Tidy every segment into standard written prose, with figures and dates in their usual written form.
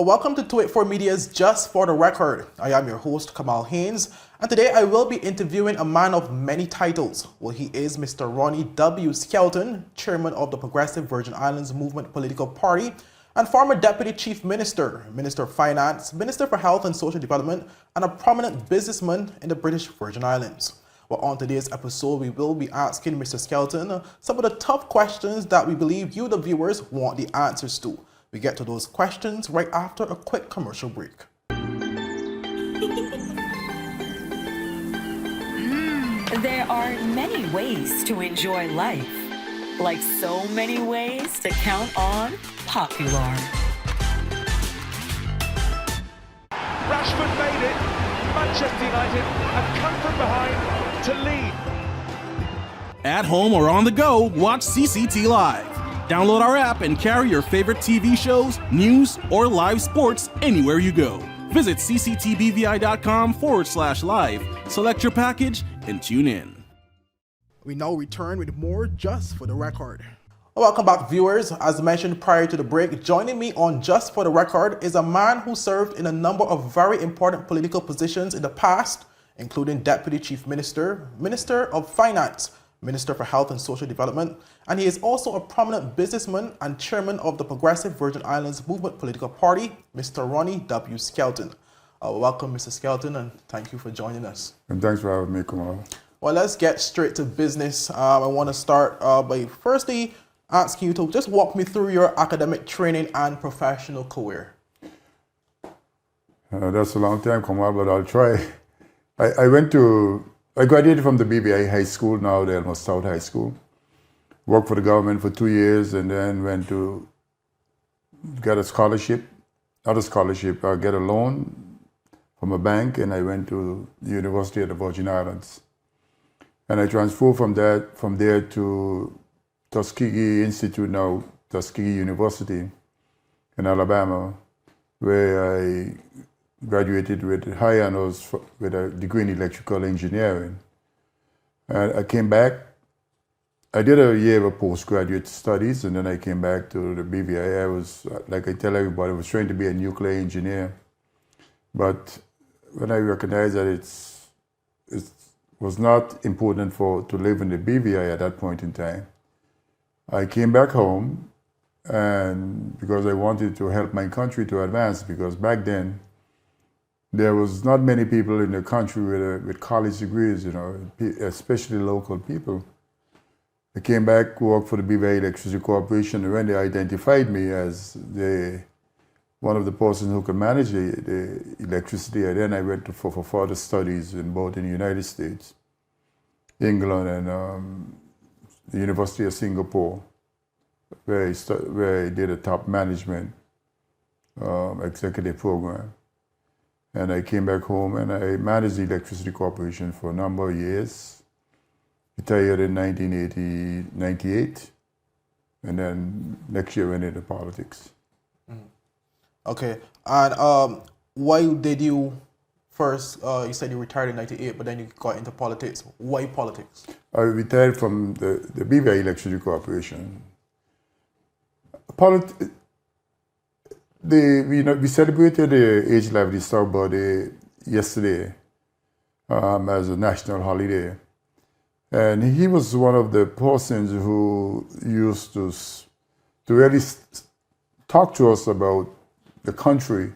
Well, welcome to 284 Media's Just for the Record. I am your host, Kamal Haynes, and today I will be interviewing a man of many titles. Well, he is Mr. Ronnie W. Skelton, chairman of the Progressive Virgin Islands Movement Political Party, and former Deputy Chief Minister, Minister of Finance, Minister for Health and Social Development, and a prominent businessman in the British Virgin Islands. Well, on today's episode, we will be asking Mr. Skelton some of the tough questions that we believe you, the viewers, want the answers to. We get to those questions right after a quick commercial break. There are many ways to enjoy life, like so many ways to count on Popular. Rashford made it. Manchester United have come from behind to lead. At home or on the go, watch CCT Live. Download our app and carry your favorite TV shows, news, or live sports anywhere you go. Visit cctvvi.com/live, select your package, and tune in. We now return with more Just for the Record. Welcome back, viewers. As mentioned prior to the break, joining me on Just for the Record is a man who served in a number of very important political positions in the past, including Deputy Chief Minister, Minister of Finance, Minister for Health and Social Development, and he is also a prominent businessman and chairman of the Progressive Virgin Islands Movement Political Party, Mr. Ronnie W. Skelton. Welcome, Mr. Skelton, and thank you for joining us. And thanks for having me, Kamal. Well, let's get straight to business. I want to start by firstly asking you to just walk me through your academic training and professional career. That's a long time, Kamal, but I'll try. I graduated from the BBI High School, now the Elmhurst South High School. Worked for the government for 2 years and then went to get a scholarship. Not a scholarship, I get a loan from a bank, and I went to the University of the Virgin Islands. And I transferred from there to Tuskegee Institute, now Tuskegee University in Alabama, where I graduated with high honors with a degree in electrical engineering. And I came back. I did a year of postgraduate studies, and then I came back to the BVI. I was, like I tell everybody, I was trained to be a nuclear engineer. But when I recognized that it was not important to live in the BVI at that point in time, I came back home, and because I wanted to help my country to advance, because back then, there was not many people in the country with college degrees, especially local people. I came back, worked for the BVI Electricity Corporation, and when they identified me as one of the persons who could manage the electricity, and then I went for further studies in both in the United States, England, and the University of Singapore, where I did a top management executive program. And I came back home and I managed the Electricity Corporation for a number of years. Retired in 1998, and then next year went into politics. Okay, and why did you first, you said you retired in 98, but then you got into politics. Why politics? I retired from the BVI Electricity Corporation. We celebrated the Age Lively Star birthday yesterday as a national holiday. And he was one of the persons who used to really talk to us about the country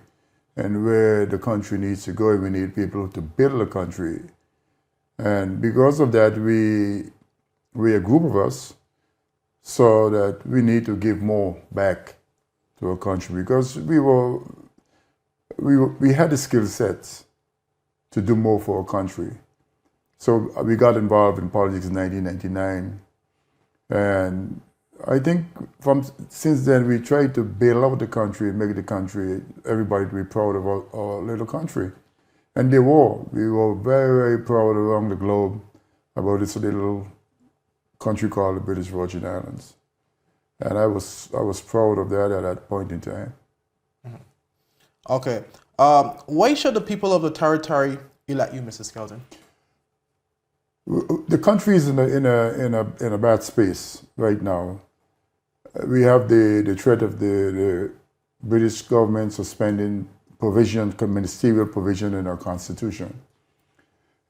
and where the country needs to go. We need people to build the country. And because of that, we a group of us saw that we need to give more back to our country, because we had the skill sets to do more for our country. So we got involved in politics in 1999, and I think since then we tried to build up the country and make the country, everybody to be proud of our little country. And we were very, very proud around the globe about this little country called the British Virgin Islands. And I was proud of that at that point in time. Okay. Why should the people of the territory elect you, Mr. Skelton? The country is in a bad space right now. We have the threat of the British government suspending provision, ministerial provision in our constitution.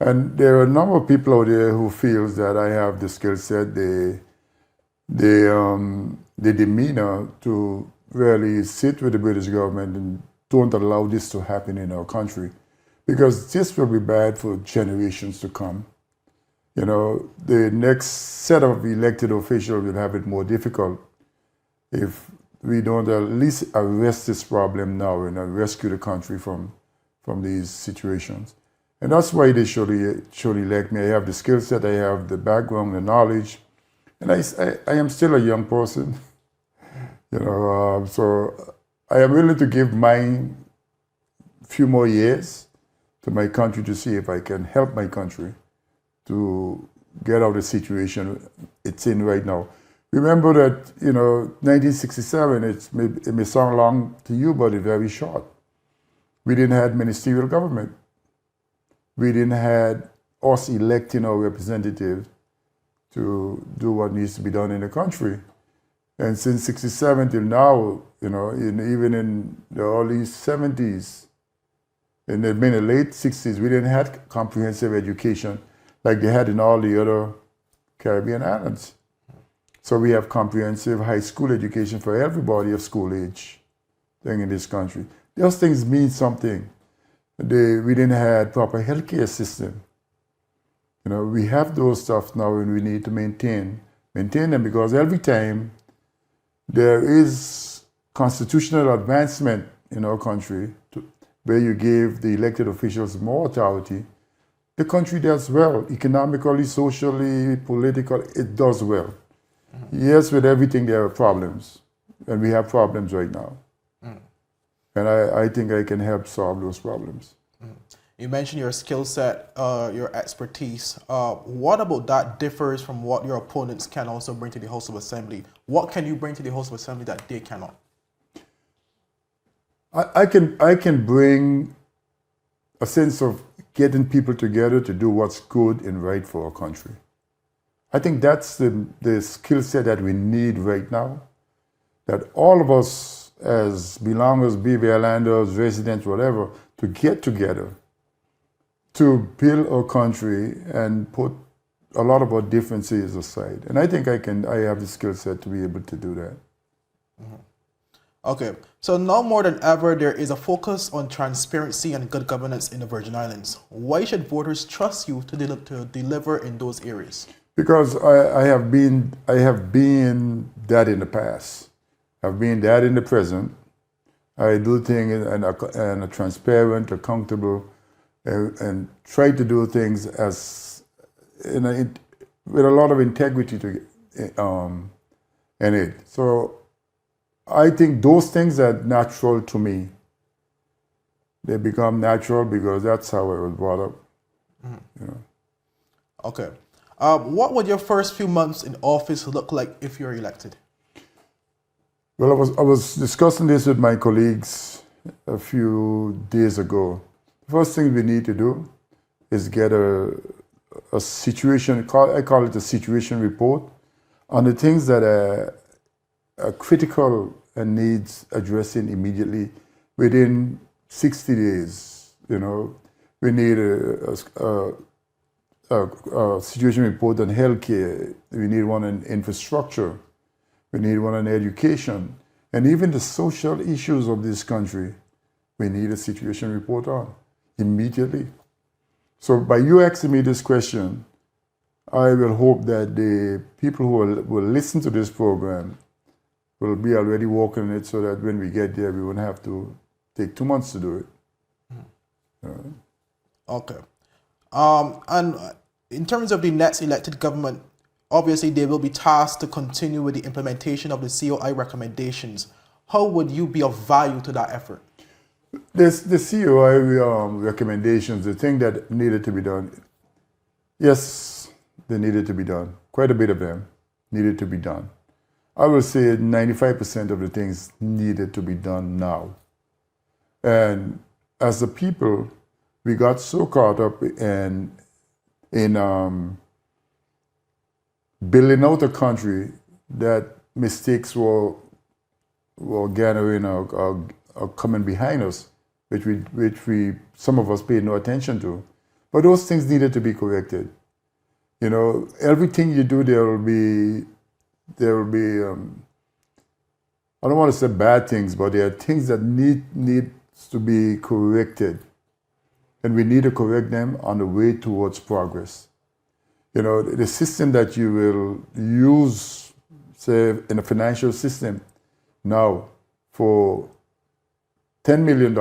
And there are a number of people out there who feels that I have the skill set, the demeanor to really sit with the British government and don't allow this to happen in our country, because this will be bad for generations to come. You know, the next set of elected officials will have it more difficult if we don't at least arrest this problem now and rescue the country from these situations. And that's why they should elect me. I have the skill set, I have the background, the knowledge, and I am still a young person. You know, so I am willing to give my few more years to my country to see if I can help my country to get out of the situation it's in right now. Remember that, you know, 1967, it may sound long to you, but it's very short. We didn't have ministerial government. We didn't have us electing our representatives to do what needs to be done in the country. And since 67 till now, you know, even in the early 70s, and in the late 60s, we didn't have comprehensive education like they had in all the other Caribbean islands. So we have comprehensive high school education for everybody of school age thing in this country. Those things mean something. We didn't have proper healthcare system. You know, we have those stuff now and we need to maintain them, because every time there is constitutional advancement in our country where you give the elected officials more authority, the country does well, economically, socially, politically, it does well. Yes, with everything there are problems, and we have problems right now. And I think I can help solve those problems. You mentioned your skill set, your expertise. What about that differs from what your opponents can also bring to the House of Assembly? What can you bring to the House of Assembly that they cannot? I can bring a sense of getting people together to do what's good and right for our country. I think that's the skill set that we need right now, that all of us as belongers, BV Islanders, residents, whatever, to get together to build our country and put a lot of our differences aside. And I think I have the skill set to be able to do that. Okay, so now more than ever, there is a focus on transparency and good governance in the Virgin Islands. Why should voters trust you to deliver in those areas? Because I have been that in the past. I've been that in the present. I do things in a transparent, accountable, and try to do things with a lot of integrity in it. So I think those things are natural to me. They become natural because that's how I was brought up. You know. Okay. What would your first few months in office look like if you're elected? Well, I was discussing this with my colleagues a few days ago. The first thing we need to do is get a situation, I call it a situation report, on the things that are critical and needs addressing immediately within 60 days. You know, we need a situation report on healthcare. We need one on infrastructure. We need one on education. And even the social issues of this country, we need a situation report on immediately. So by you asking me this question, I will hope that the people who will listen to this program will be already working on it, so that when we get there, we won't have to take 2 months to do it. Okay. And in terms of the next elected government, obviously they will be tasked to continue with the implementation of the COI recommendations. How would you be of value to that effort? The COI recommendations, the thing that needed to be done, yes, they needed to be done. Quite a bit of them needed to be done. I would say 95% of the things needed to be done now. And as a people, we got so caught up in building out a country that mistakes were were gathering or coming behind us, which we some of us paid no attention to. But those things needed to be corrected. You know, everything you do, there will be I don't want to say bad things, but there are things that needs to be corrected. And we need to correct them on the way towards progress. You know, the system that you will use, say, in a financial system now for $10 million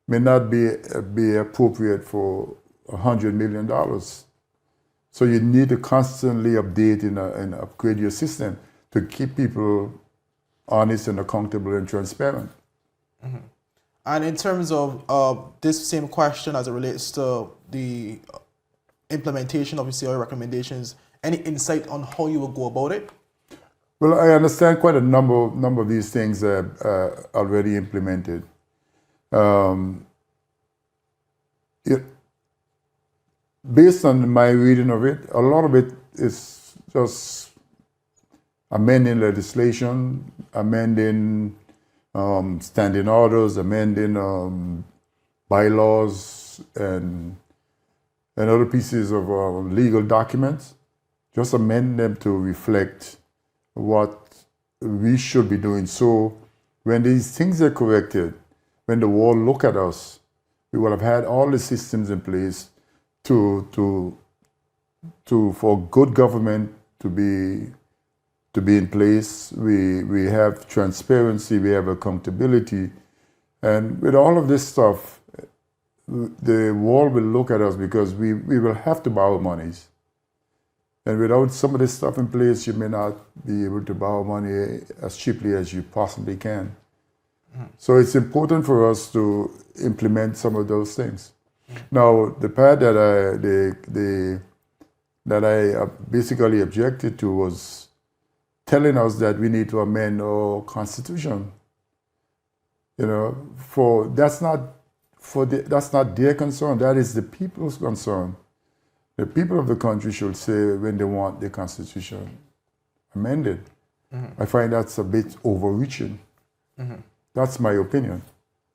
may not be appropriate for $100 million. So you need to constantly update and upgrade your system to keep people honest and accountable and transparent. Mm-hmm. And in terms of this same question as it relates to the implementation of the COI recommendations, any insight on how you will go about it? Well, I understand quite a number of these things are already implemented. Based on my reading of it, a lot of it is just amending legislation, amending standing orders, amending bylaws, and other pieces of legal documents. Just amend them to reflect what we should be doing. So when these things are corrected, when the world look at us, we will have had all the systems in place for good government to be in place. We have transparency, we have accountability, and with all of this stuff, the world will look at us because we will have to borrow monies. And without some of this stuff in place, you may not be able to borrow money as cheaply as you possibly can. So it's important for us to implement some of those things. Now, the part that I basically objected to was telling us that we need to amend our constitution. You know, that's not their concern. That is the people's concern. The people of the country should say when they want the constitution amended. Mm-hmm. I find that's a bit overreaching. Mm-hmm. That's my opinion.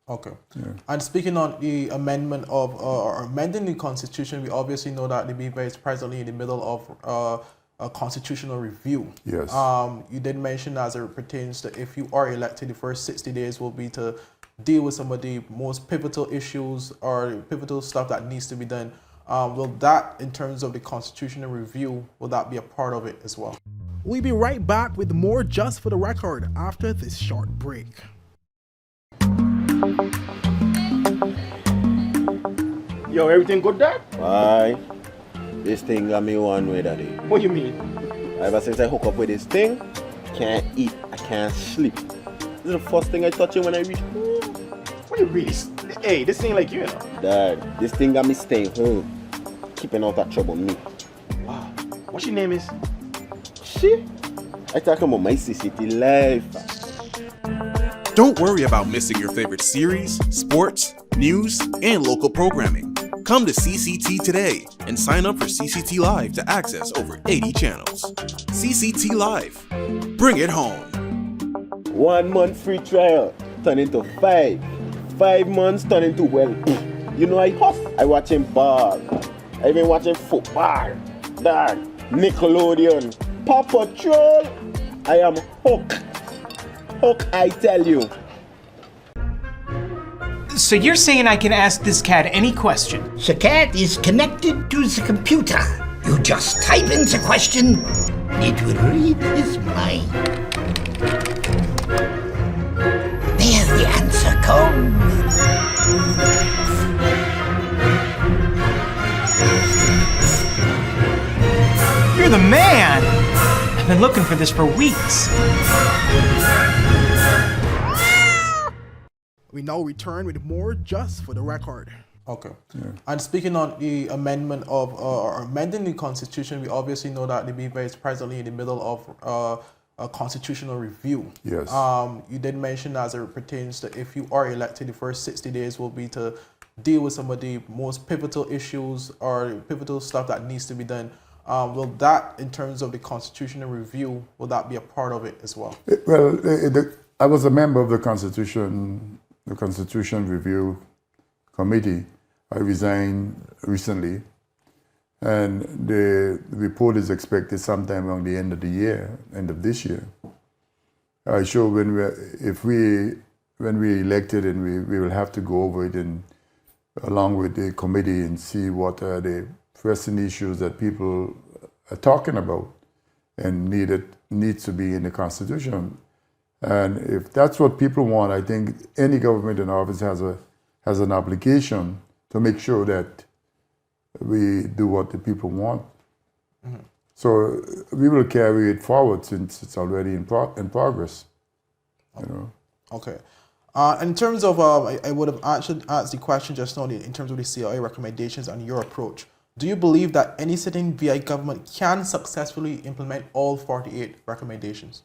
Okay. Yeah. And speaking on the amendment of or amending the constitution, we obviously know that the BVA is presently in the middle of a constitutional review. Yes. You did mention as it pertains to if you are elected, the first 60 days will be to deal with some of the most pivotal issues or pivotal stuff that needs to be done. Will that, in terms of the constitutional review, will that be a part of it as well? We'll be right back with more Just for the Record after this short break. Yo, everything good, Dad? Why? This thing got me one way, Daddy. What do you mean? Ever since I hook up with this thing, can't eat, I can't sleep. This is the first thing I touch when I reach home. What do you really? Hey, this ain't like you, know. Dad, this thing got me staying home, keeping out that trouble me. Wow. What your name is? Shit. I talking about my CCT life. Don't worry about missing your favorite series, sports, news, and local programming. Come to CCT today and sign up for CCT Live to access over 80 channels. CCT Live. Bring it home. 1 month free trial turn into 5. 5 months turn into, well, you know I hustle. I watching ball. I been watching football. Dad, Nickelodeon, Paw Patrol. I am hooked. Hook, I tell you. So you're saying I can ask this cat any question? The cat is connected to the computer. You just type in the question, it will read his mind. There the answer comes. You're the man! I've been looking for this for weeks. We now return with more Just for the Record. Okay. Yeah. And speaking on the amendment of or amending the constitution, we obviously know that the BVA is presently in the middle of a constitutional review. Yes. You did mention as it pertains to if you are elected, the first 60 days will be to deal with some of the most pivotal issues or pivotal stuff that needs to be done. Will that, in terms of the constitutional review, will that be a part of it as well? Well, I was a member of the Constitution Review Committee. I resigned recently, and the report is expected sometime around the end of this year. Sure, when we elected, and we will have to go over it and along with the committee and see what are the pressing issues that people are talking about and needs to be in the Constitution. And if that's what people want, I think any government in office has an obligation to make sure that we do what the people want. Mm-hmm. So we will carry it forward since it's already in progress. You know. Okay. In terms of, I would have actually asked the question just now in terms of the COI recommendations and your approach. Do you believe that any sitting VI government can successfully implement all 48 recommendations?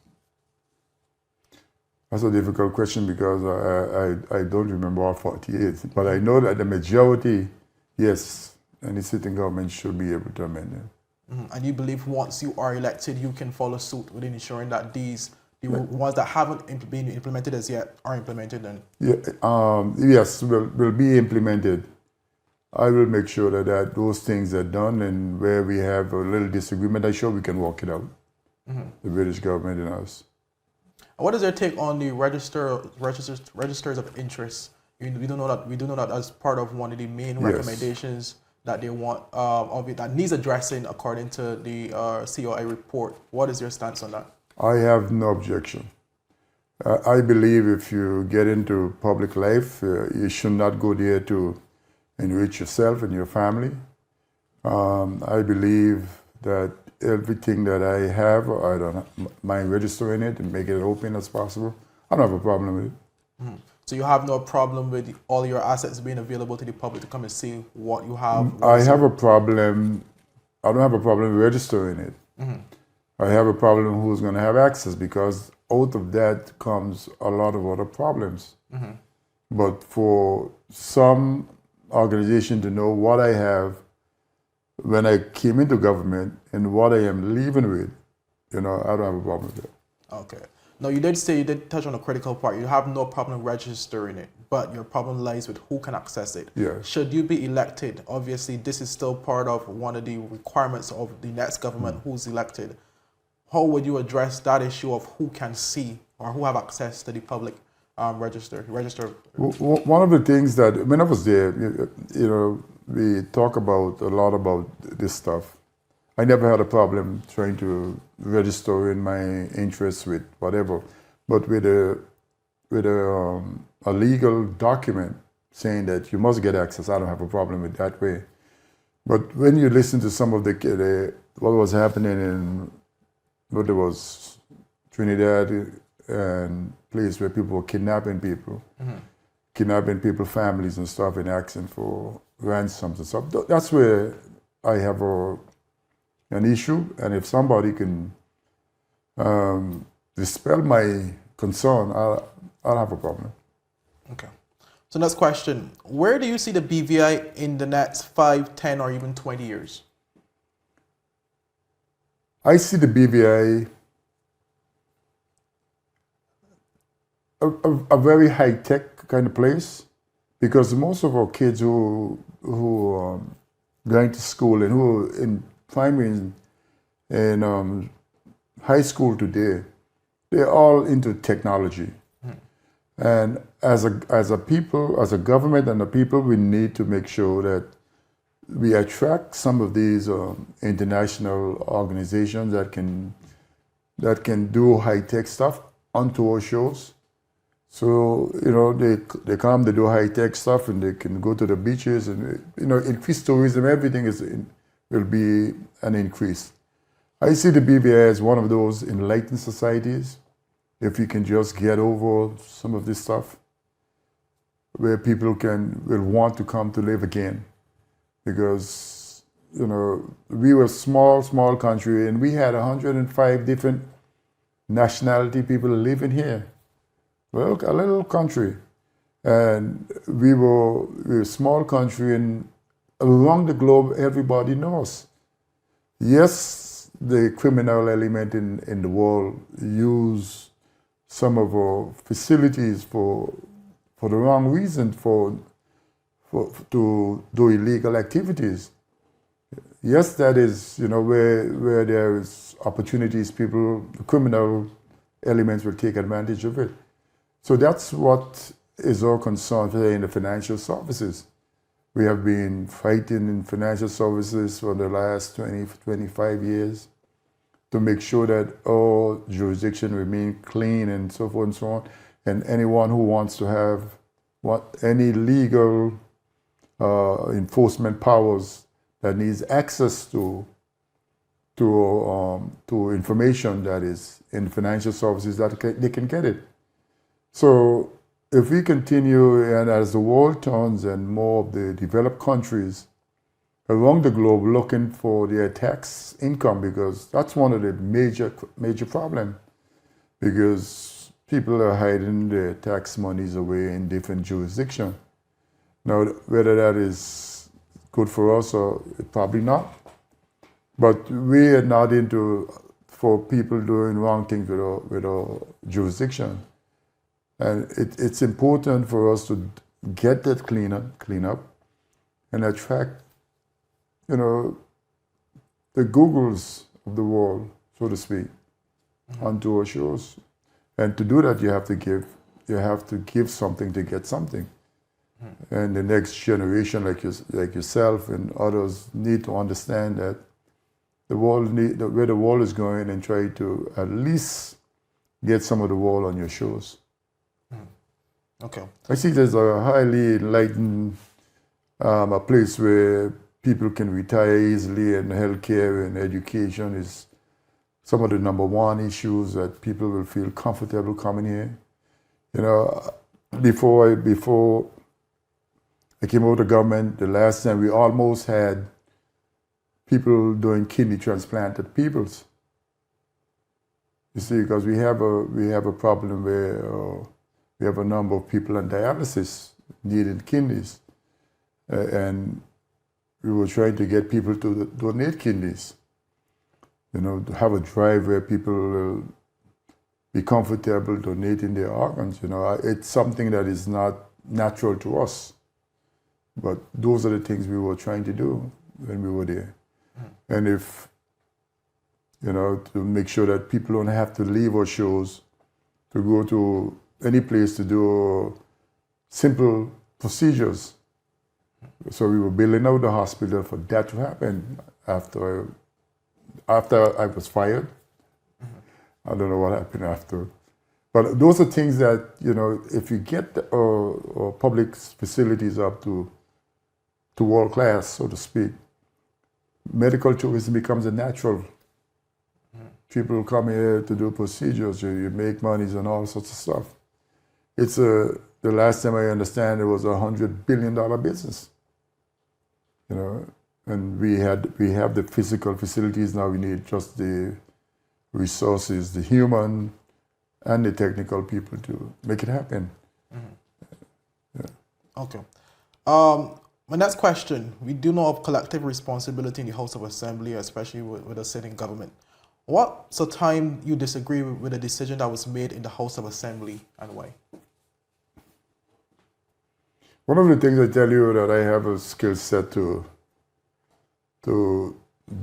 That's a difficult question because I don't remember all 48, but I know that the majority, yes, any sitting government should be able to amend them. Mm-hmm. And you believe once you are elected, you can follow suit within ensuring that the ones that haven't been implemented as yet are implemented then? Yeah, yes, will be implemented. I will make sure that those things are done, and where we have a little disagreement, I'm sure we can work it out. Mm-hmm. The British government and us. What is your take on the registers of interest? We do know that as part of one of the main recommendations that they want that needs addressing according to the COI report. What is your stance on that? I have no objection. I believe if you get into public life, you should not go there to enrich yourself and your family. I believe that everything that I have, I don't mind registering it and make it open as possible. I don't have a problem with it. Mm-hmm. So you have no problem with all your assets being available to the public to come and see what you have? I have a problem. I don't have a problem registering it. Mm-hmm. I have a problem who's going to have access, because out of that comes a lot of other problems. Mm-hmm. But for some organization to know what I have when I came into government and what I am leaving with, I don't have a problem with that. Okay. Now, you did touch on a critical part. You have no problem registering it, but your problem lies with who can access it. Yes. Should you be elected, obviously this is still part of one of the requirements of the next government who's elected. How would you address that issue of who can see or who have access to the public register? One of the things that, when I was there, we talk a lot about this stuff. I never had a problem trying to register in my interests with whatever, but with a legal document saying that you must get access, I don't have a problem with that way. But when you listen to some of what was happening in Trinidad and place where people were kidnapping people, families and stuff, and asking for ransoms and stuff. That's where I have an issue, and if somebody can dispel my concern, I'll have a problem. Okay. So next question. Where do you see the BVI in the next 5, 10, or even 20 years? I see the BVI a very high-tech kind of place, because most of our kids who are going to school and who are in primary and high school today, they're all into technology. And as a people, as a government and a people, we need to make sure that we attract some of these international organizations that can do high-tech stuff onto our shows. So, they come, they do high-tech stuff, and they can go to the beaches, and, increase tourism, everything will be an increase. I see the BVI as one of those enlightened societies, if we can just get over some of this stuff, where people will want to come to live again. Because, we were a small country, and we had 105 different nationality people living here. Well, a little country, and we were a small country, and around the globe, everybody knows. Yes, the criminal element in the world use some of our facilities for the wrong reason, to do illegal activities. Yes, that is, where there is opportunities, criminal elements will take advantage of it. So that's what is our concern today in the financial services. We have been fighting in financial services for the last 20, 25 years to make sure that all jurisdiction remain clean and so forth and so on. And anyone who wants to have any legal enforcement powers that needs access to information that is in financial services, that they can get it. So if we continue, and as the world turns and more of the developed countries around the globe looking for their tax income, because that's one of the major problems, because people are hiding their tax monies away in different jurisdictions. Now, whether that is good for us or probably not, but we are not for people doing wrong things with our jurisdiction. And it's important for us to get that clean up, and attract, the Googles of the world, so to speak, onto our shows. And to do that, you have to give something to get something. And the next generation, like yourself and others, need to understand that where the world is going, and try to at least get some of the world on your shows. Okay. I see there's a highly enlightened a place where people can retire easily, and healthcare and education is some of the number one issues that people will feel comfortable coming here. Before I came out of government, the last time we almost had people doing kidney transplanted peoples. You see, because we have a problem where we have a number of people on dialysis needing kidneys, and we were trying to get people to donate kidneys. To have a drive where people will be comfortable donating their organs. It's something that is not natural to us, but those are the things we were trying to do when we were there. And if, to make sure that people don't have to leave our shows to go to any place to do simple procedures. So we were building out the hospital for that to happen after I was fired. I don't know what happened after. But those are things that, if you get our public facilities up to world class, so to speak, medical tourism becomes a natural. People come here to do procedures, you make monies and all sorts of stuff. It's the last time I understand, it was $100 billion business. And we have the physical facilities. Now we need just the resources, the human and the technical people to make it happen. Yeah. Okay. My next question, we do know of collective responsibility in the House of Assembly, especially with a sitting government. What's the time you disagree with a decision that was made in the House of Assembly, and why? One of the things I tell you that I have a skill set to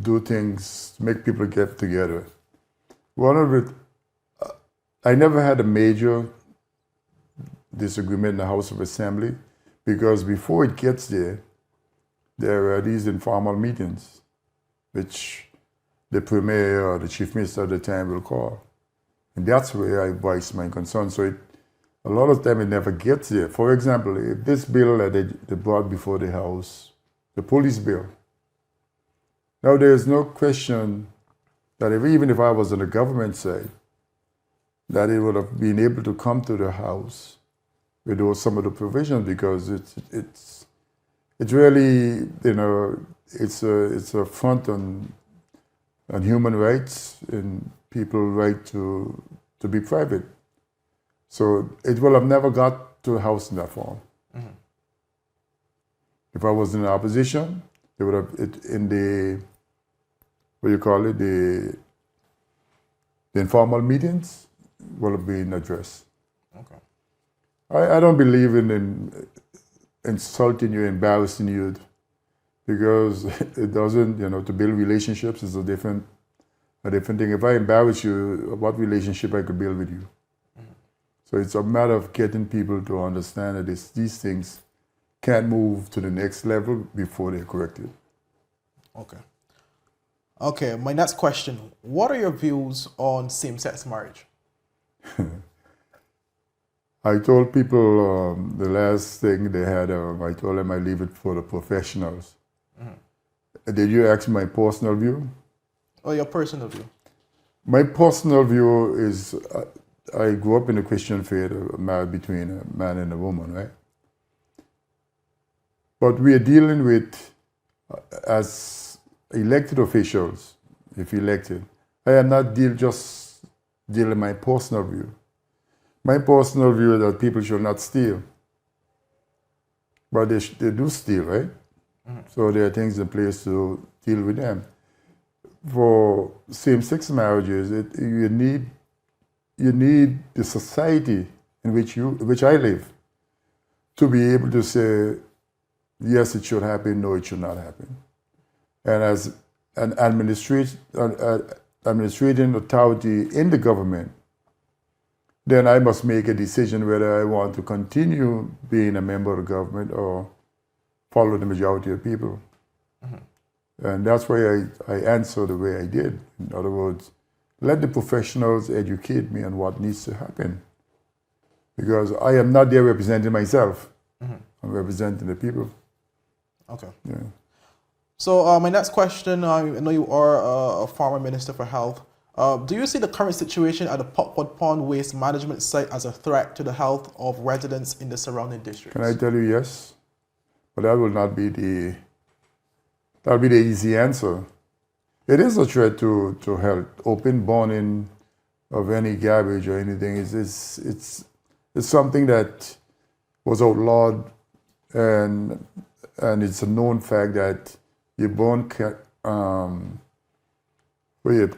do things, make people get together. One of it, I never had a major disagreement in the House of Assembly, because before it gets there are these informal meetings, which the Premier or the Chief Minister at the time will call. And that's where I voice my concern. So a lot of time it never gets there. For example, if this bill that they brought before the House, the police bill, now there's no question that even if I was on the government side, that it would have been able to come to the House with some of the provisions, because it's really, it's a front on human rights and people's right to be private. So it will have never got to the House in that form. Mm-hmm. If I was in the opposition, they would have it in the, the informal meetings, will have been addressed. Okay. I don't believe in insulting you, embarrassing you, because it doesn't, to build relationships is a different thing. If I embarrass you, what relationship I could build with you? So it's a matter of getting people to understand that these things can't move to the next level before they're corrected. Okay. Okay, my next question. What are your views on same-sex marriage? I told people the last thing they had, I told them I leave it for the professionals. Did you ask my personal view? Or your personal view? My personal view is I grew up in a Christian faith, married between a man and a woman, right? But we are dealing with, as elected officials, if elected, I am not just dealing my personal view. My personal view is that people should not steal. But they do steal, right? So there are things in place to deal with them. For same-sex marriages, you need the society in which I live to be able to say, yes, it should happen, no, it should not happen. And as an administrating authority in the government, then I must make a decision whether I want to continue being a member of the government or follow the majority of people. And that's why I answer the way I did. In other words, let the professionals educate me on what needs to happen. Because I am not there representing myself. I'm representing the people. Okay. Yeah. So my next question, I know you are a former Minister for Health. Do you see the current situation at the Popwood Pond waste management site as a threat to the health of residents in the surrounding districts? Can I tell you yes? But that will not be that'll be the easy answer. It is a threat to health. Open burning of any garbage or anything it's something that was outlawed, and it's a known fact that you burn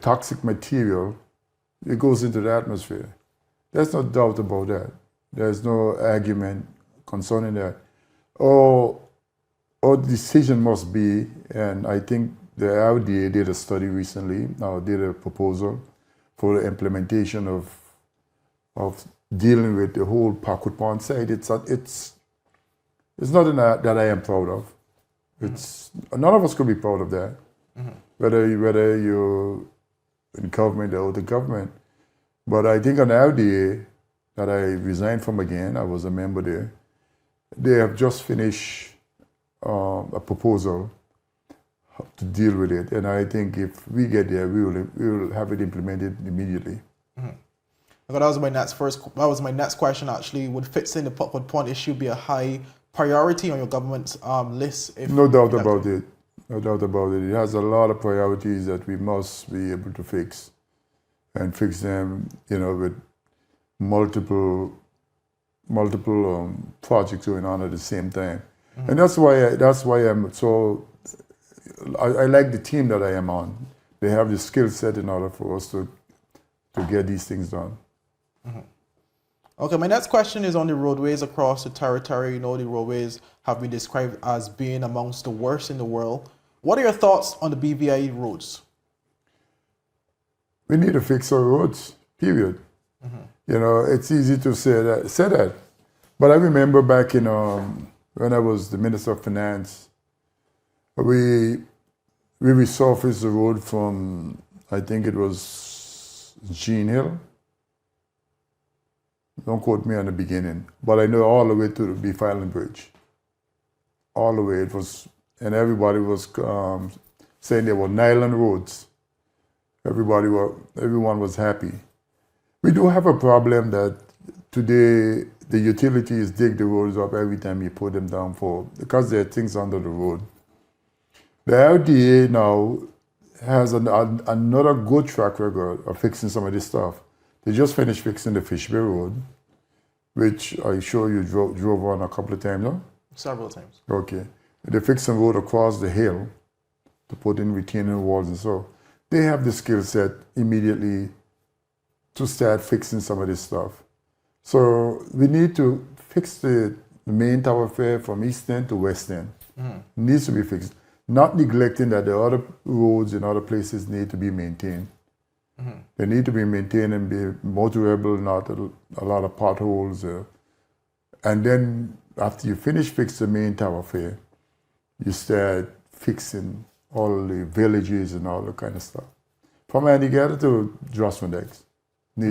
toxic material, it goes into the atmosphere. There's no doubt about that. There's no argument concerning that. Our decision must be, and I think the RDA did a study recently, did a proposal for the implementation of dealing with the whole Popwood Pond site. It's nothing that I am proud of. None of us could be proud of that. Whether you're in government or out of government. But I think on the RDA that I resigned from again, I was a member there, they have just finished a proposal to deal with it. And I think if we get there, we will have it implemented immediately. That was my next question actually. Would fixing the Popwood Pond issue be a high priority on your government's list? No doubt about it. No doubt about it. It has a lot of priorities that we must be able to fix, and fix them, with multiple projects going on at the same time. And that's why I'm so. I like the team that I am on. They have the skill set in order for us to get these things done. Okay, my next question is on the roadways across the territory. The roadways have been described as being amongst the worst in the world. What are your thoughts on the BVI roads? We need to fix our roads, period. It's easy to say that. But I remember back in when I was the Minister of Finance, we resurfaced the road from, I think it was Jean Hill. Don't quote me on the beginning, but I know all the way to the Beef Island Bridge. All the way it was, and everybody was saying they were nylon roads. Everyone was happy. We do have a problem that today the utilities dig the roads up every time you put them down because there are things under the road. The LDA now has another good track record of fixing some of this stuff. They just finished fixing the Fishbury Road, which I'm sure you drove on a couple of times, no? Several times. Okay. They fixed some road across the hill to put in retaining walls and so. They have the skill set immediately to start fixing some of this stuff. So we need to fix the main thoroughfare from east end to west end. Needs to be fixed. Not neglecting that the other roads in other places need to be maintained. They need to be maintained and be more durable, not a lot of potholes. And then after you finish fixing the main thoroughfare, you start fixing all the villages and all that kind of stuff. From Antigata to Drossmandex they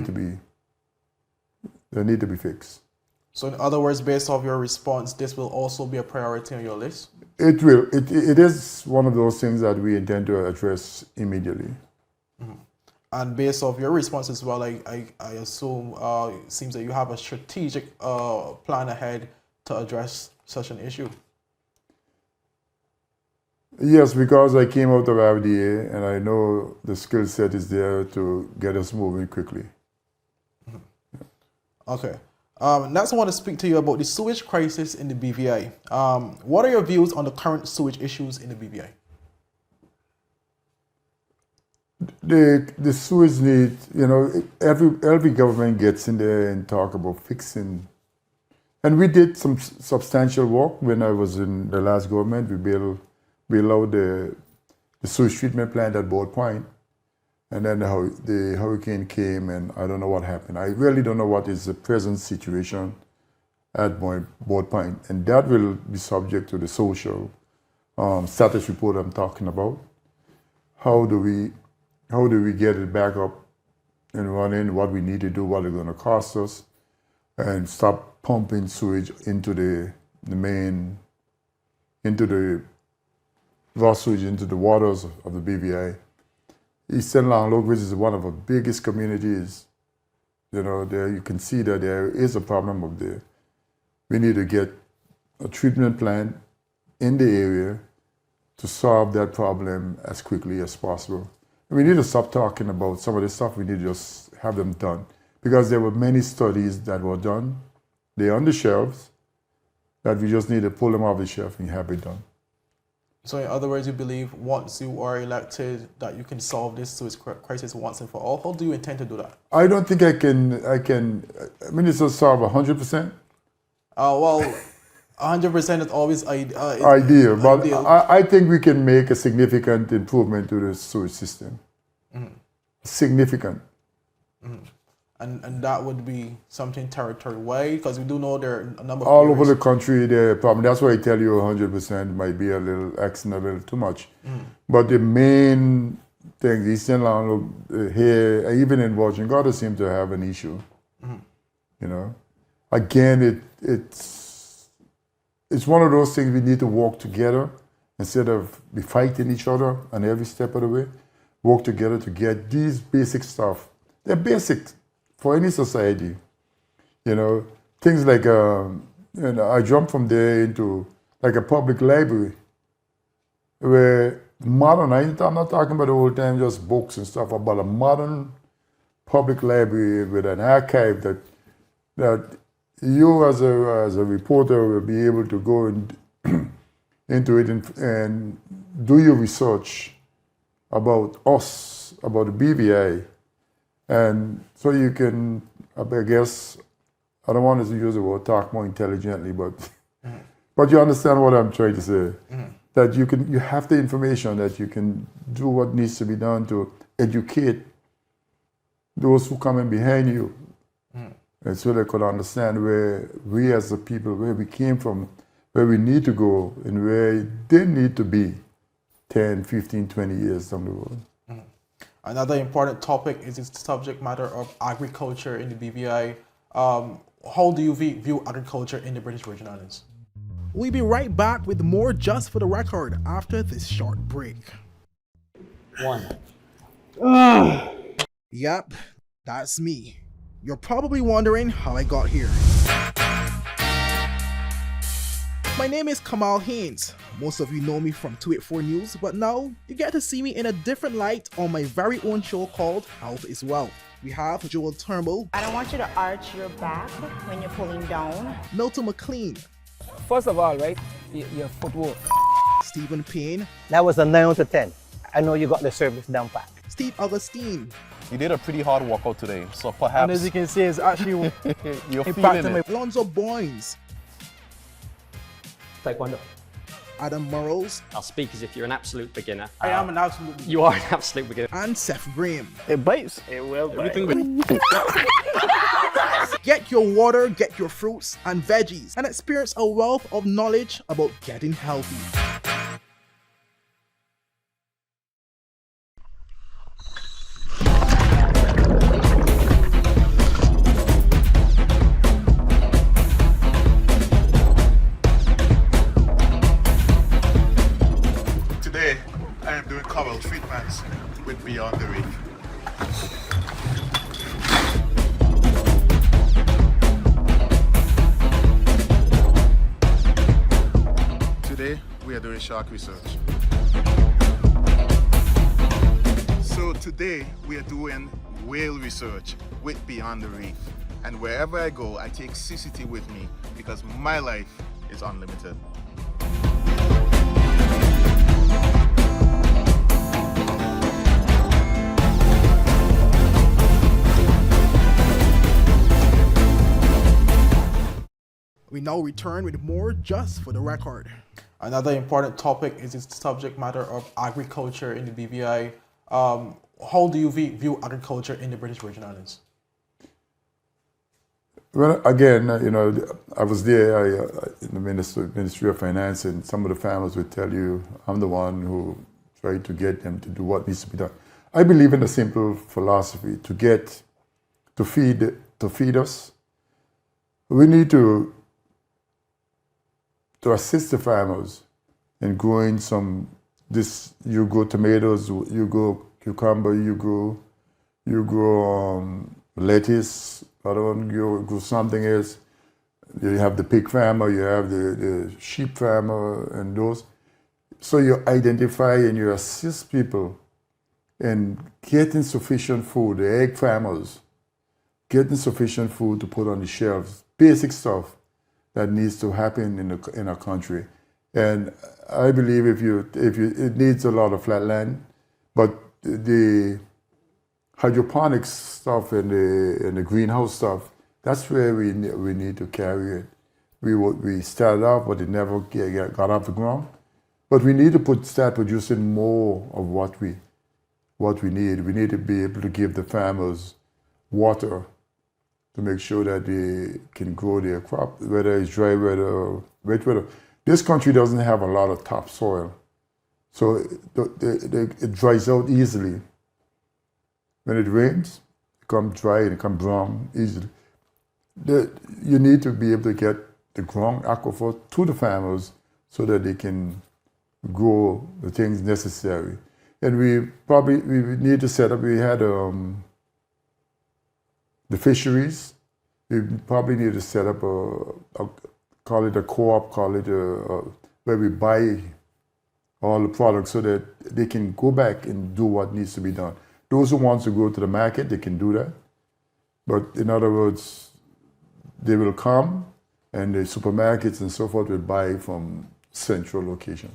need to be fixed. So in other words, based off your response, this will also be a priority on your list? It will. It is one of those things that we intend to address immediately. And based off your response as well, I assume it seems that you have a strategic plan ahead to address such an issue. Yes, because I came out of RDA and I know the skill set is there to get us moving quickly. Okay. Next, I want to speak to you about the sewage crisis in the BVI. What are your views on the current sewage issues in the BVI? The sewage need, every government gets in there and talk about fixing. And we did some substantial work when I was in the last government. We allowed the sewage treatment plant at Board Point. And then the hurricane came and I don't know what happened. I really don't know what is the present situation at Board Point. And that will be subject to the social status report I'm talking about. How do we get it back up and running, what we need to do, what it's going to cost us, and stop pumping sewage into the raw sewage into the waters of the BVI. Eastern Long, which is one of the biggest communities, there you can see that there is a problem up there. We need to get a treatment plant in the area to solve that problem as quickly as possible. And we need to stop talking about some of this stuff. We need to just have them done. Because there were many studies that were done. They're on the shelves, that we just need to pull them off the shelf and have it done. So in other words, you believe once you are elected that you can solve this sewage crisis once and for all? How do you intend to do that? I don't think I can it's to solve 100%. Well, 100% is always ideal, but I think we can make a significant improvement to the sewage system. Significant. And that would be something territory-wide, because we do know there are a number of all areas. over the country there are problems. That's why I tell you 100% might be a little too much. But the main thing, the Eastern Land here, even in Washington, seem to have an issue. Again, it's one of those things we need to work together instead of be fighting each other on every step of the way. Work together to get these basic stuff. They're basic for any society. Things like, I jumped from there into like a public library where modern, I'm not talking about the old time, just books and stuff, but a modern public library with an archive that you as a reporter will be able to go into it and do your research about us, about the BVI. And so you can, I guess, I don't want to use the word talk more intelligently, but you understand what I'm trying to say. That you have the information, that you can do what needs to be done to educate those who come in behind you. And so they could understand where we as a people, where we came from, where we need to go, and where they need to be 10, 15, 20 years down the road. Another important topic is the subject matter of agriculture in the BVI. How do you view agriculture in the British Virgin Islands? We'll be right back with more Just for the Record after this short break. Yep, that's me. You're probably wondering how I got here. My name is Kamal Haynes. Most of you know me from 284 News, but now you get to see me in a different light on my very own show called Health is Wealth. We have Joel Turnbull. I don't want you to arch your back when you're pulling down. Milton McLean. First of all, right, your footwork. Stephen Payne. That was a 9 out of 10. I know you got the service down pat. Steve Augustine. You did a pretty hard workout today, so And perhaps as you can see, it's actually you're impacting feeling my it. Alonzo Boynes, Taekwondo. Adam Murrows, I'll speak as if you're an absolute beginner. I am an absolute beginner. You are an absolute beginner. and Seth Graham. It bites. It will bite. Get your water, get your fruits and veggies, and experience a wealth of knowledge about getting healthy. Today, I am doing coral treatments with Beyond the Reef. Today, we are doing shark research. So today, we are doing whale research with Beyond the Reef. And wherever I go, I take CCT with me because my life is unlimited. We now return with more just for the record. Another important topic is the subject matter of agriculture in the BVI. How do you view agriculture in the British Virgin Islands? Well, again, you know, I was there in the Ministry of Finance, and some of the farmers would tell you I'm the one who tried to get them to do what needs to be done. I believe in a simple philosophy: to feed us. We need to assist the farmers in growing you grow tomatoes, you grow cucumber, you grow lettuce, other one you grow something else. You have the pig farmer, you have the sheep farmer, and those. So you identify and you assist people in getting sufficient food, the egg farmers, getting sufficient food to put on the shelves, basic stuff that needs to happen in a country. And I believe it needs a lot of flat land, but the hydroponics stuff and the greenhouse stuff, that's where we need to carry it. We started off, but it never got off the ground. But we need to start producing more of what we need. We need to be able to give the farmers water to make sure that they can grow their crop, whether it's dry weather or wet weather. This country doesn't have a lot of topsoil, so it dries out easily. When it rains, it comes dry and it comes brown easily. You need to be able to get the ground aquifer to the farmers so that they can grow the things necessary. And we need to set up, we had the fisheries. We probably need to set up call it a co-op, where we buy all the products so that they can go back and do what needs to be done. Those who want to go to the market, they can do that. But in other words, they will come and the supermarkets and so forth will buy from central location.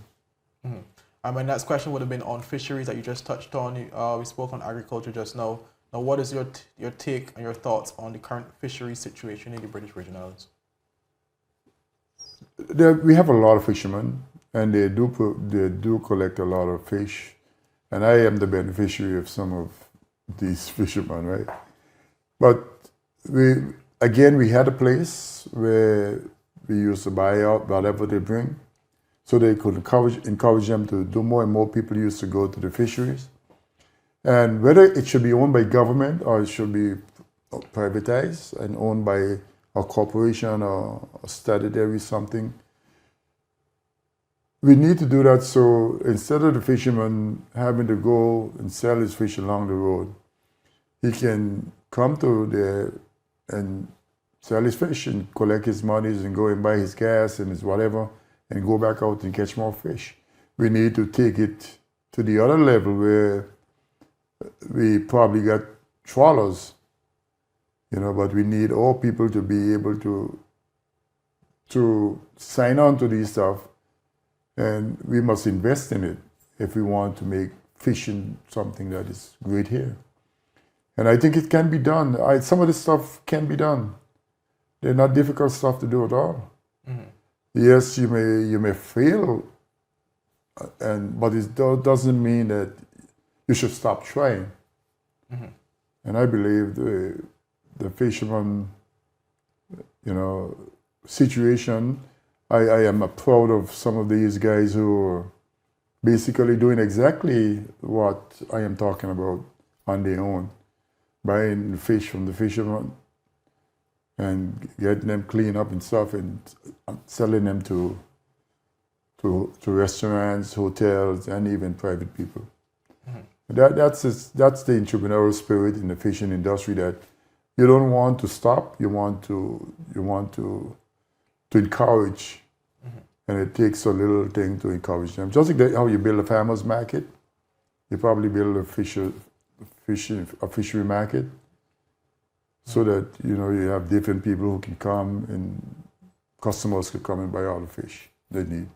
My next question would have been on fisheries that you just touched on. We spoke on agriculture just now. Now, what is your take and your thoughts on the current fisheries situation in the British Virgin Islands? We have a lot of fishermen, and they do collect a lot of fish, and I am the beneficiary of some of these fishermen, right? But we had a place where we used to buy out whatever they bring, so they could encourage them to do more, and more people used to go to the fisheries. And whether it should be owned by government or it should be privatized and owned by a corporation or a statutory something, we need to do that so instead of the fisherman having to go and sell his fish along the road, he can come to there and sell his fish and collect his monies and go and buy his gas and his whatever and go back out and catch more fish. We need to take it to the other level where we probably got trawlers, but we need all people to be able to sign on to these stuff, and we must invest in it if we want to make fishing something that is great here. And I think it can be done. Some of this stuff can be done. They're not difficult stuff to do at all. Yes, you may fail, but it doesn't mean that you should stop trying. And I believe the fisherman, situation, I am proud of some of these guys who are basically doing exactly what I am talking about on their own, buying the fish from the fisherman and getting them cleaned up and stuff and selling them to restaurants, hotels, and even private people. That's the entrepreneurial spirit in the fishing industry, that you don't want to stop. You want to encourage, and it takes a little thing to encourage them. Just like how you build a farmers market, you probably build a fishery market, so that you have different people who can come and customers can come and buy all the fish they need.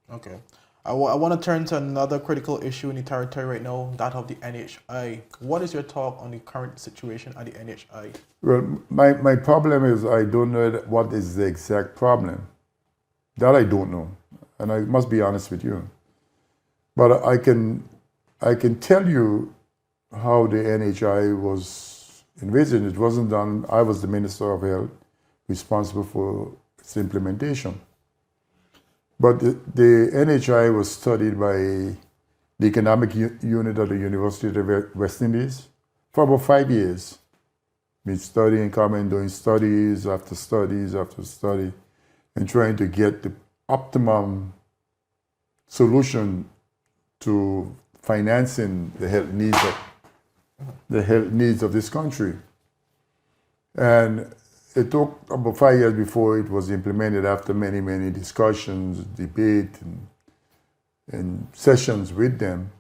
Okay. I want to turn to another critical issue in the territory right now, that of the NHI. What is your talk on the current situation at the NHI? Well, my problem is I don't know what is the exact problem. That I don't know, and I must be honest with you. But I can tell you how the NHI was envisioned. It wasn't done. I was the Minister of Health, responsible for its implementation. But the NHI was studied by the economic unit of the University of the West Indies for about 5 years. Been studying, coming, doing studies after studies after study, and trying to get the optimum solution to financing the health needs of this country. And it took about 5 years before it was implemented, after many, many discussions, debate, and sessions with them.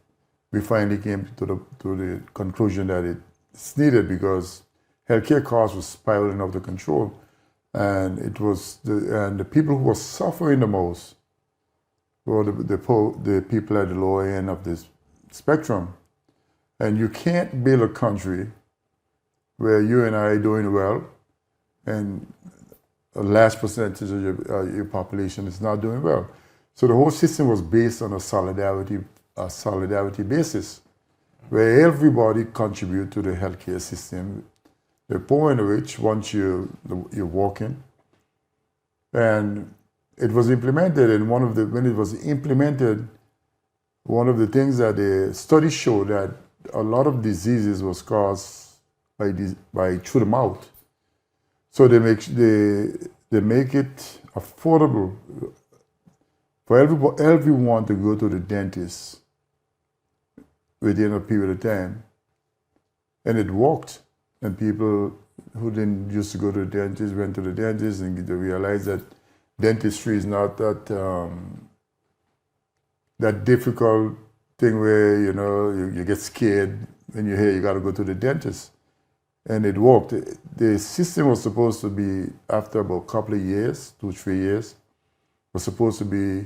We finally came to the conclusion that it's needed because healthcare costs were spiraling out of control. And the people who were suffering the most were the people at the lower end of this spectrum. And you can't build a country where you and I are doing well, and a large percentage of your population is not doing well. So the whole system was based on a solidarity basis, where everybody contribute to the healthcare system, the poor and the rich, once you're walking. And it was implemented, and when it was implemented, one of the things that the studies showed that a lot of diseases was caused by through the mouth. So they make it affordable for everyone to go to the dentist within a period of time. And it worked. And people who didn't used to go to the dentist went to the dentist, and they realized that dentistry is not that difficult thing where you get scared when you hear you got to go to the dentist. And it worked. The system was supposed to be, after about a couple of years, 2-3 years, was supposed to be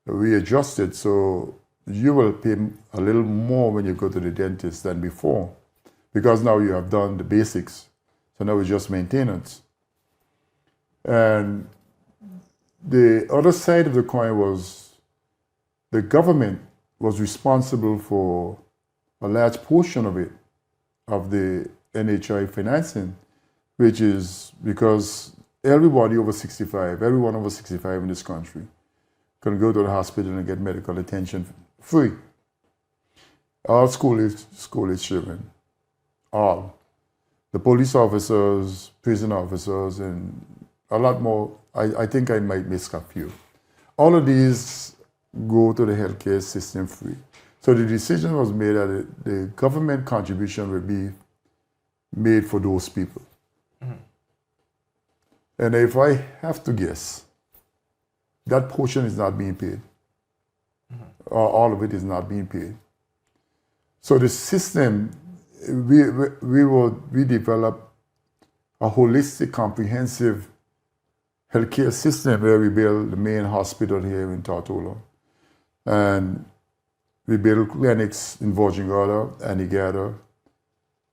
readjusted, so you will pay a little more when you go to the dentist than before, because now you have done the basics. So now it's just maintenance. And the other side of the coin was the government was responsible for a large portion of it, of the NHI financing, which is because everyone over 65 in this country can go to the hospital and get medical attention free. All school-age children, all. The police officers, prison officers, and a lot more. I think I might miss a few. All of these go to the healthcare system free. So the decision was made that the government contribution will be made for those people. And if I have to guess, that portion is not being paid. Or all of it is not being paid. So the system, we develop a holistic, comprehensive healthcare system where we build the main hospital here in Tortola. And we build clinics in Virgin Gorda, Antigua,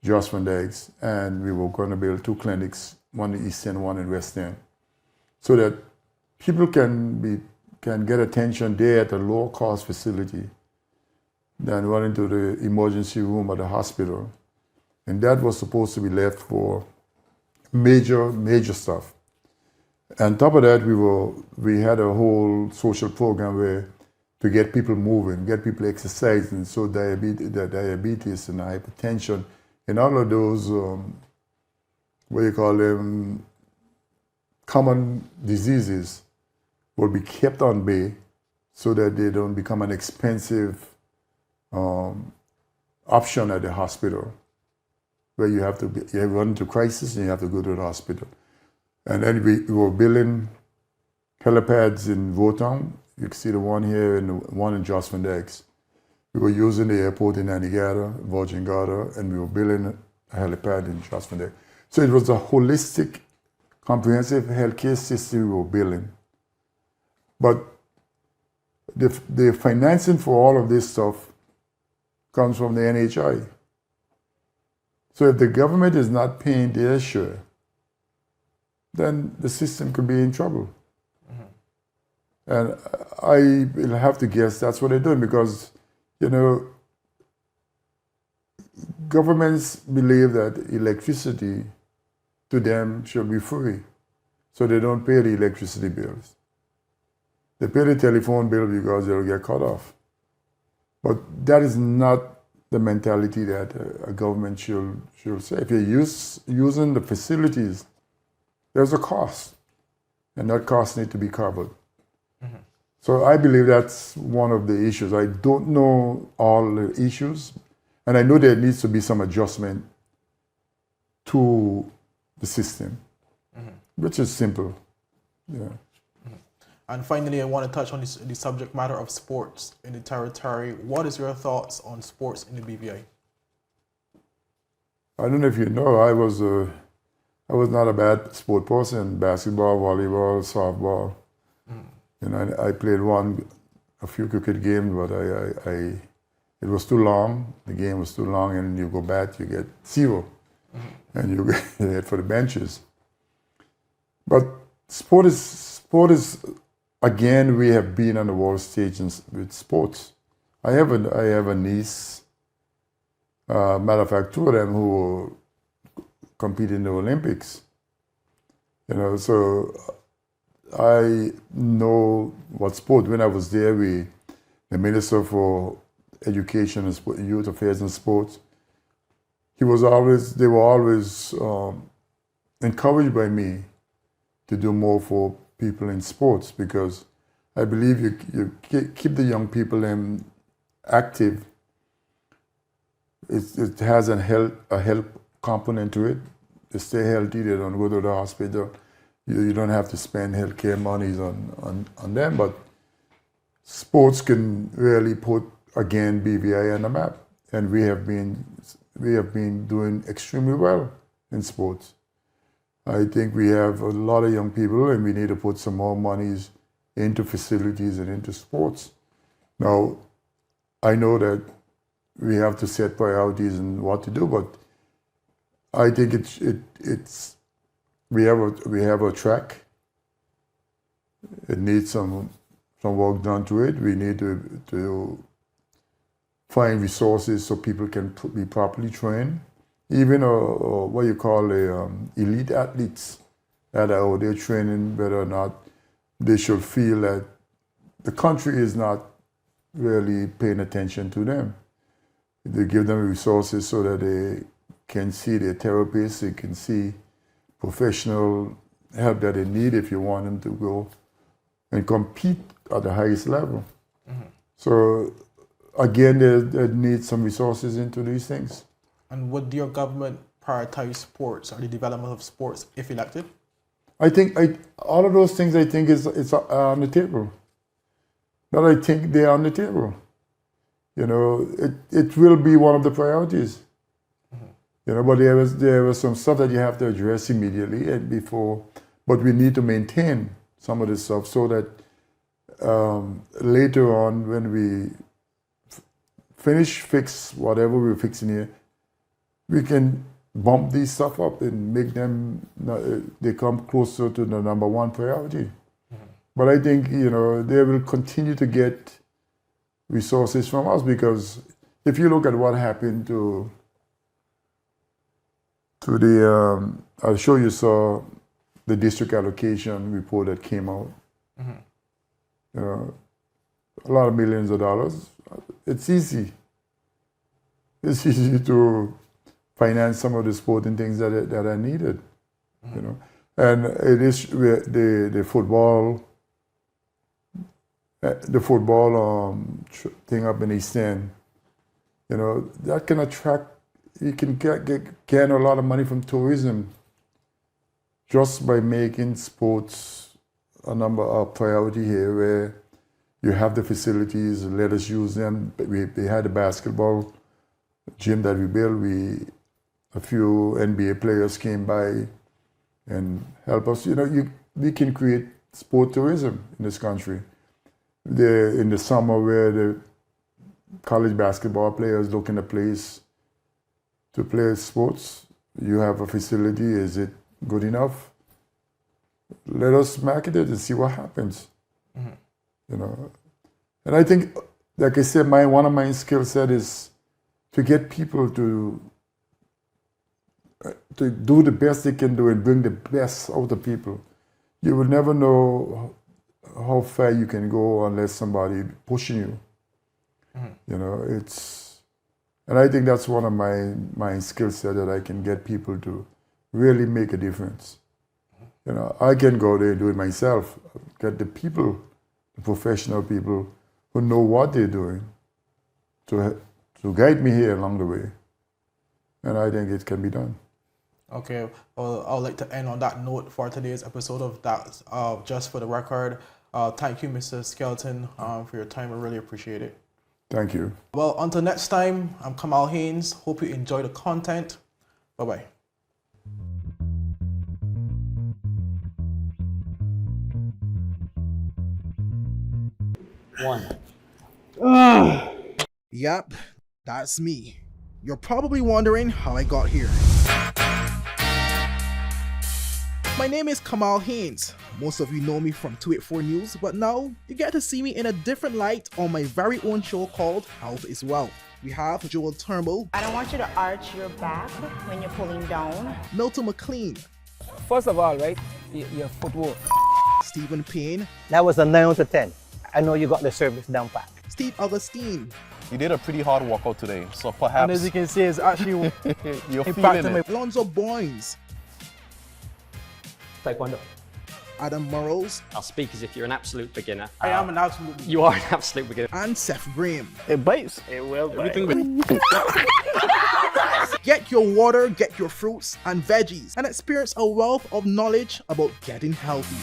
Josh Van Dyke's, and we were going to build 2 clinics, one in East End, one in West End, so that people can get attention there at a lower cost facility than running to the emergency room at the hospital. And that was supposed to be left for major stuff. On top of that, we had a whole social program where to get people moving, get people exercising, so diabetes and hypertension and all of those, what you call them, common diseases will be kept on bay so that they don't become an expensive option at the hospital, where you run into crisis and you have to go to the hospital. And then we were building helipads in Votown. You can see the one here and the one in Josh Van Dyke's. We were using the airport in Antigua, Virgin Gorda, and we were building a helipad in Josh Van Dyke. So it was a holistic, comprehensive healthcare system we were building. But the financing for all of this stuff comes from the NHI. So if the government is not paying their share, then the system could be in trouble. And I will have to guess that's what they're doing, because, governments believe that electricity to them should be free, so they don't pay the electricity bills. They pay the telephone bill because they'll get cut off. But that is not the mentality that a government should say. If you're using the facilities, there's a cost, and that cost needs to be covered. So I believe that's one of the issues. I don't know all the issues, and I know there needs to be some adjustment to the system, which is simple. Yeah. And finally, I want to touch on the subject matter of sports in the territory. What is your thoughts on sports in the BVI? I don't know if you know, I was not a bad sport person. Basketball, volleyball, softball. I played a few cricket games, but it was too long. The game was too long, and you go back, you get 0, and you head for the benches. But sport is again, we have been on the world stage with sports. I have a niece. Matter of fact, 2 of them who compete in the Olympics. So I know what sport. When I was there, the Minister for Education and Youth Affairs and Sports, they were always encouraged by me to do more for people in sports, because I believe you keep the young people active. It has a health component to it. They stay healthy, they don't go to the hospital. You don't have to spend healthcare monies on them, but sports can really put, again, BVI on the map. And we have been doing extremely well in sports. I think we have a lot of young people, and we need to put some more monies into facilities and into sports. Now, I know that we have to set priorities and what to do, but I think we have a track. It needs some work done to it. We need to find resources so people can be properly trained. Even what you call elite athletes that are out there training, whether or not they should feel that the country is not really paying attention to them. They give them resources so that they can see their therapists, they can see professional help that they need if you want them to go and compete at the highest level. So again, there needs some resources into these things. And would your government prioritize sports or the development of sports if elected? I think all of those things I think is on the table. But I think they're on the table. It will be one of the priorities. But there was some stuff that you have to address immediately and before. But we need to maintain some of this stuff so that later on, when we fix whatever we're fixing here, we can bump these stuff up and make them, they come closer to the number one priority. But I think, you know, they will continue to get resources from us, because if you look at what happened to the, I'm sure you saw the district allocation report that came out. You know, a lot of millions of dollars. It's easy. It's easy to finance some of the sporting things that are needed. You know, and it is the football. The football thing up in East End, you know, that can attract, you can gain a lot of money from tourism just by making sports a priority here, where you have the facilities, let us use them. We had a basketball gym that we built. A few NBA players came by and helped us. You know, we can create sport tourism in this country. In the summer, where the college basketball players look in a place to play sports, you have a facility. Is it good enough? Let us market it and see what happens. You know, and I think, like I said, one of my skill set is to get people to do the best they can do and bring the best out of people. You will never know how far you can go unless somebody pushing you. You know, and I think that's one of my skill set, that I can get people to really make a difference. You know, I can go there and do it myself. Get the people, the professional people who know what they're doing, to guide me here along the way. And I think it can be done. Okay, well, I'd like to end on that note for today's episode of that. Just for the record, thank you, Mr. Skelton, for your time. I really appreciate it. Thank you. Well, until next time, I'm Kamal Haynes. Hope you enjoy the content. Bye-bye. Yep, that's me. You're probably wondering how I got here. My name is Kamal Haynes. Most of you know me from 284 News, but now you get to see me in a different light on my very own show called Health is Wealth. We have Joel Turnbull. I don't want you to arch your back when you're pulling down. Milton McLean. First of all, right, your footwork. Stephen Payne. That was a 9 out of 10. I know you got the service down pat. Steve Augustine. You did a pretty hard workout today, so perhaps... And as you can see, it's actually you're feeling it. Alonzo Boynes. Taekwondo. Adam Burrows. I'll speak as if you're an absolute beginner. I am an absolute beginner. You are an absolute beginner. And Seth Graham. It bites. It will bite. Get your water, get your fruits and veggies, and experience a wealth of knowledge about getting healthy.